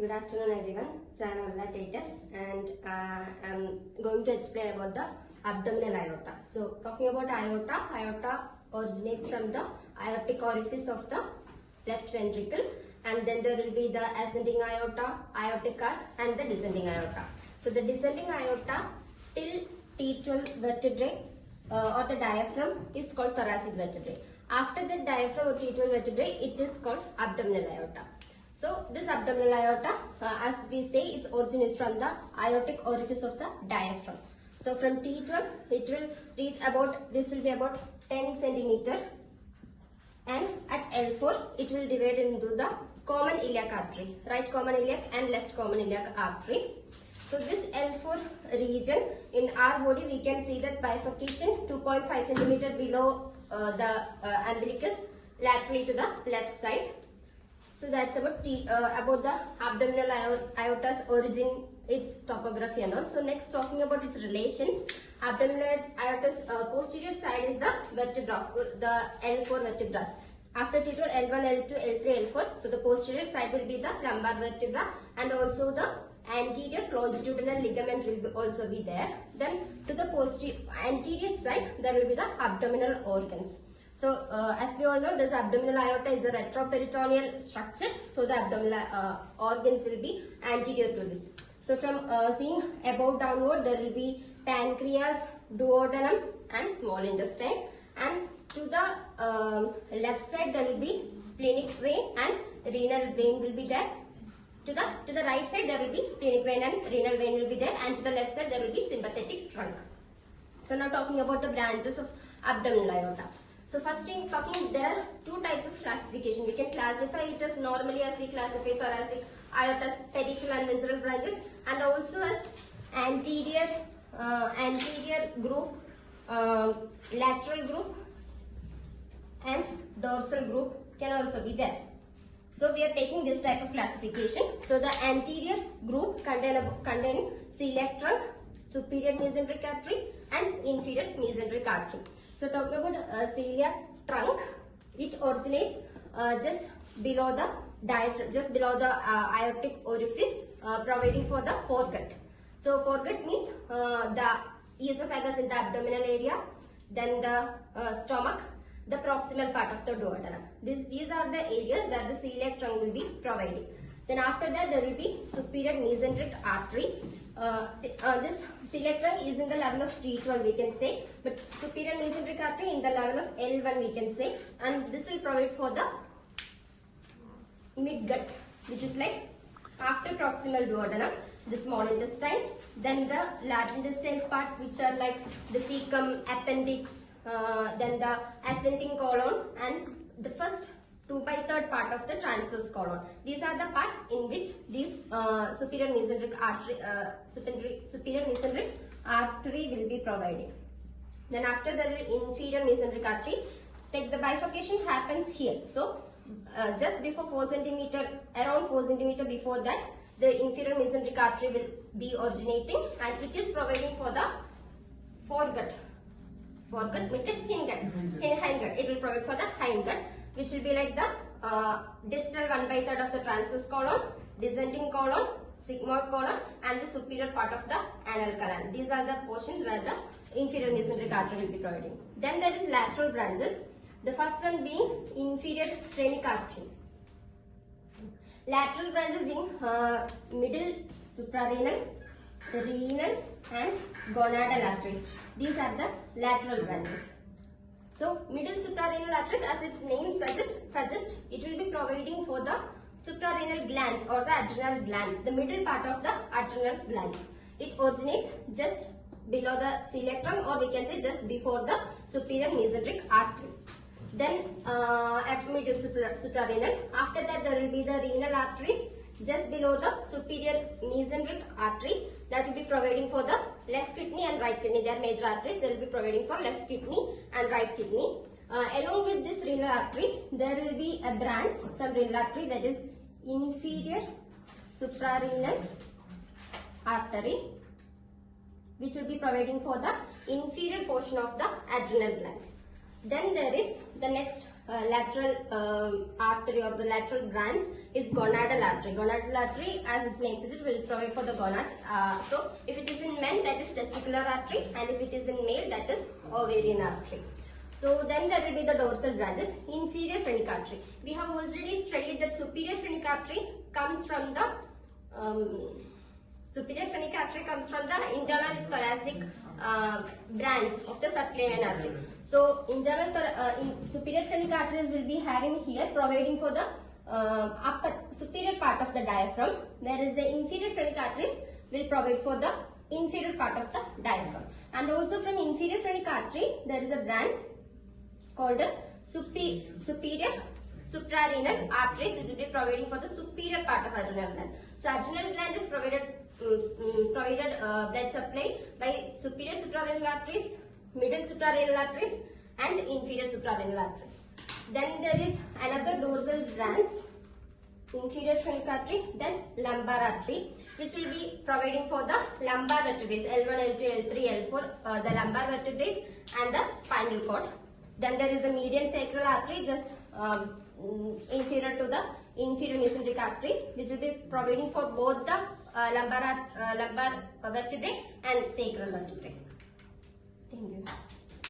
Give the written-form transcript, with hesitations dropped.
Good afternoon everyone. So I am Titus and I'm going to explain about the abdominal aorta. So talking about aorta originates from the aortic orifice of the left ventricle, and then there will be the ascending aorta, aortic arc and the descending aorta. So the descending aorta till T12 vertebrae or the diaphragm is called thoracic vertebrae. After the diaphragm or T12 vertebrae, it is called abdominal aorta. So this abdominal aorta, as we say, its origin is from the aortic orifice of the diaphragm. So from T12, it will reach about, this will be about 10 centimeter, and at L4, it will divide into the common iliac artery, right common iliac and left common iliac arteries. So this L4 region in our body, we can see that bifurcation 2.5 centimeter below the umbilicus, laterally to the left side. So that's about the abdominal aorta's origin, its topography and all. So next, talking about its relations, abdominal aorta's posterior side is the vertebra, the L4 vertebrae. After T12, L1, L2, L3, L4. So the posterior side will be the lumbar vertebra, and also the anterior longitudinal ligament will also be there. Then to the anterior side, there will be the abdominal organs. So as we all know, this abdominal aorta is a retroperitoneal structure. So the abdominal organs will be anterior to this. So from seeing above downward, there will be pancreas, duodenum and small intestine. And to the left side, there will be splenic vein and renal vein will be there. To the right side, there will be splenic vein and renal vein will be there. And to the left side, there will be sympathetic trunk. So now talking about the branches of abdominal aorta. So first thing, there are two types of classification. We can classify it as normally as we classify thoracic aorta, pedicle and visceral branches, and also as anterior group, lateral group and dorsal group can also be there. So we are taking this type of classification. So the anterior group contain celiac trunk, superior mesenteric artery and inferior mesenteric artery. So talking about celiac trunk, it originates just below the diaphragm, just below the aortic orifice, providing for the foregut. So foregut means the esophagus in the abdominal area, then the stomach, the proximal part of the duodenum. These are the areas where the celiac trunk will be providing. Then after that, there will be superior mesenteric artery. This celiac trunk is in the level of T12, we can say, but superior mesenteric artery in the level of L1, we can say, and this will provide for the midgut, which is like after proximal duodenum, the small intestine, then the large intestine part, which are like the cecum, appendix, then the ascending colon and the first 2/3 part of the transverse colon. These are the parts in which these superior mesenteric artery will be providing. Then after the inferior mesenteric artery, the bifurcation happens here. So just before 4 centimeter, around 4 centimeter before that, the inferior mesenteric artery will be originating, and it is providing for the foregut, midgut, hindgut. It will provide for the hindgut, which will be like the distal 1/3 of the transverse colon, descending colon, sigmoid colon, and the superior part of the anal canal. These are the portions where the inferior mesenteric artery will be providing. Then there is lateral branches. The first one being inferior phrenic artery. Lateral branches being middle suprarenal, renal, and gonadal arteries. These are the lateral branches. So middle suprarenal arteries, as its name suggests, it will be providing for the suprarenal glands or the adrenal glands, the middle part of the adrenal glands. It originates just below the celiac trunk, or we can say just before the superior mesenteric artery. Then middle suprarenal. After that, there will be the renal arteries just below the superior mesenteric artery, that will be providing for the left kidney and right kidney. They are major arteries. They will be providing for left kidney and right kidney. Along with this renal artery, there will be a branch from renal artery, that is inferior suprarenal artery, which will be providing for the inferior portion of the adrenal glands. Then there is the next lateral artery or the lateral branch is gonadal artery. Gonadal artery, as its name says, it will provide for the gonads. So if it is in men, that is testicular artery, and if it is in male, that is ovarian artery. So then there will be the dorsal branches. Inferior phrenic artery. We have already studied that superior phrenic artery comes from the internal thoracic branch of the subclavian artery. So superior phrenic arteries will be having here, providing for the upper superior part of the diaphragm, whereas the inferior phrenic arteries will provide for the inferior part of the diaphragm. And also from inferior phrenic artery, there is a branch called superior suprarenal arteries, which will be providing for the superior part of adrenal gland. So adrenal gland is provided blood supply by superior suprarenal arteries, middle suprarenal arteries, and inferior suprarenal arteries. Then there is another dorsal branch, inferior phrenic artery, then lumbar artery, which will be providing for the lumbar vertebrae, L1, L2, L3, L4, the lumbar vertebrae and the spinal cord. Then there is a median sacral artery, just inferior to the inferior mesenteric artery, which will be providing for both the lumbar vertebrae and sacral vertebrae. Thank you.